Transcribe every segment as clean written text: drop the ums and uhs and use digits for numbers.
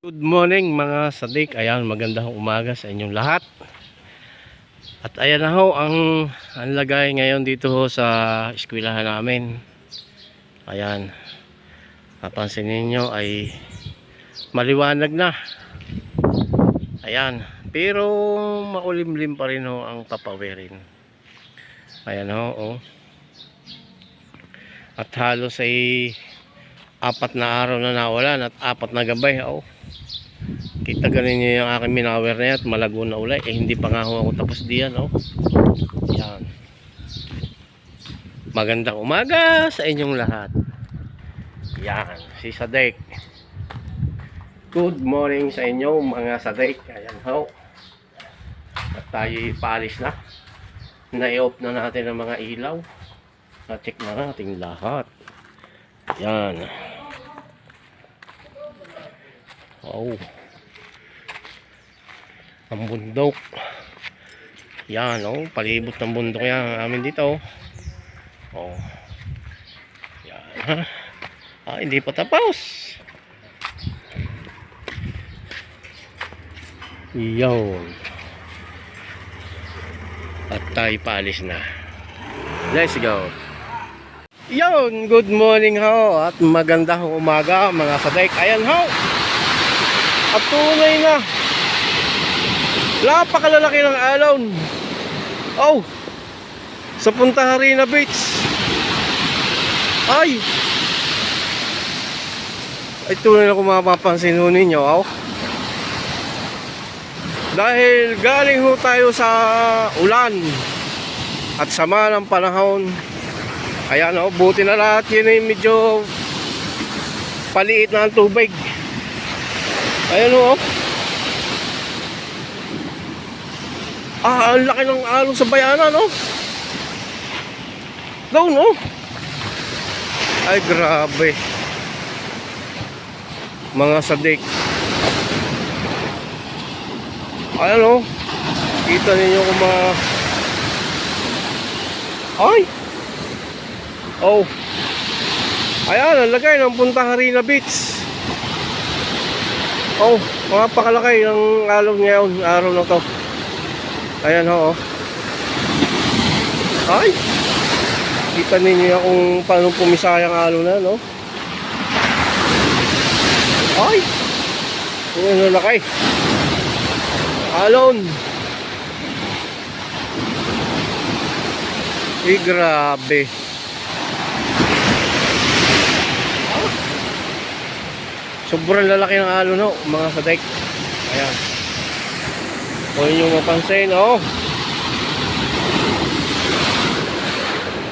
Good morning mga sadik. Ayan, magandang umaga sa inyong lahat. At ayan na ho ang lagay ngayon dito ho sa eskwelahan namin. Ayan, napansin ninyo ay maliwanag na. Ayan, pero makulimlim pa rin ho ang papawirin. Ayan ho, oh. At halos ay 4 na araw na nawalan at 4 na gabay, oh. Kita ganin nyo yung aking minawer na yan at malago na ulay. Hindi pa nga ako tapos diyan, oh. Yan. Magandang umaga sa inyong lahat. Yan, si Sadek. Good morning sa inyo mga Sadek. Ayan, ho. At tayo ipalis na. Na-i-off na natin ang mga ilaw. Na-check na natin lahat. Yan. Oh. Ang bundok. Yan, oh, palibot ng bundok yan amin dito. Oh. Yan, ha. Hindi pa tapos. Yan. At tayo paalis na. Let's go. Yan, good morning ho. At magandang umaga mga Sadek. Ayan ho. At tunay na napakalalaki ng alon. Oh, sa Punta Harina Beach. Ay tunay na kung mapapansin ho ninyo, oh. Dahil galing ho tayo sa ulan at sama ng panahon. Ayan, oh, buti na lahat yun ay medyo paliit na ang tubig. Ayan, oh. Ang laki ng alon sa bayanan, no? Down, no? Ay, grabe. Mga Sadik. Ayan, no? Kita ninyo kung ay! Oh! Ayan, ang lagay ng Punta Harina Beach. Oh, mapakalaki ng alon ngayon, araw na to. Ayan ho, oh. Ay! Kita ninyo kung paano pumisayang alon na, no? Ay! Ayan na laki. Alon! Grabe. Sobrang lalaki ng alon, no, mga Sadek. Ayan. Kung nyo mapansin, oh.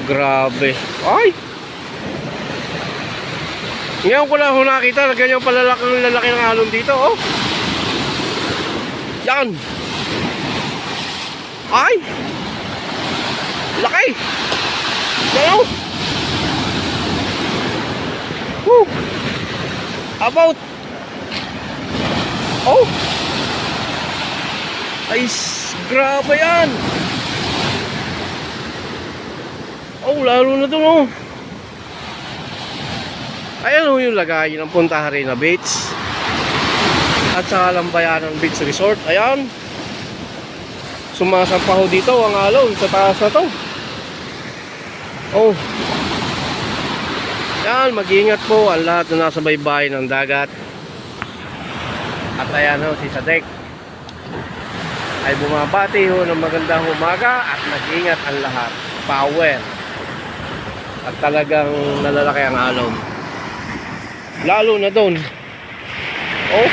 Grabe. Ay! Ngayon ko lang nakita na ganyan palalaki ng alon dito, oh. Yan. Ay! Laki! Yan, oh. Woo! About. Oh! Ay, grabe yan. Oh, lalo na doon, oh. Ayan, oh, yung lagay ng Punta Harina Beach at sa Lambayanan Beach Resort. Ayan, sumasampaho dito ang alon sa taas na to. Oh, yan, mag-iingat po ang lahat na nasa baybayin ng dagat. At ayan, oh, si Sadek ay bumabati ho ng magandang umaga at nag-ingat ang lahat. Power. At talagang nalalaki ang alon. Lalo na doon. Oh.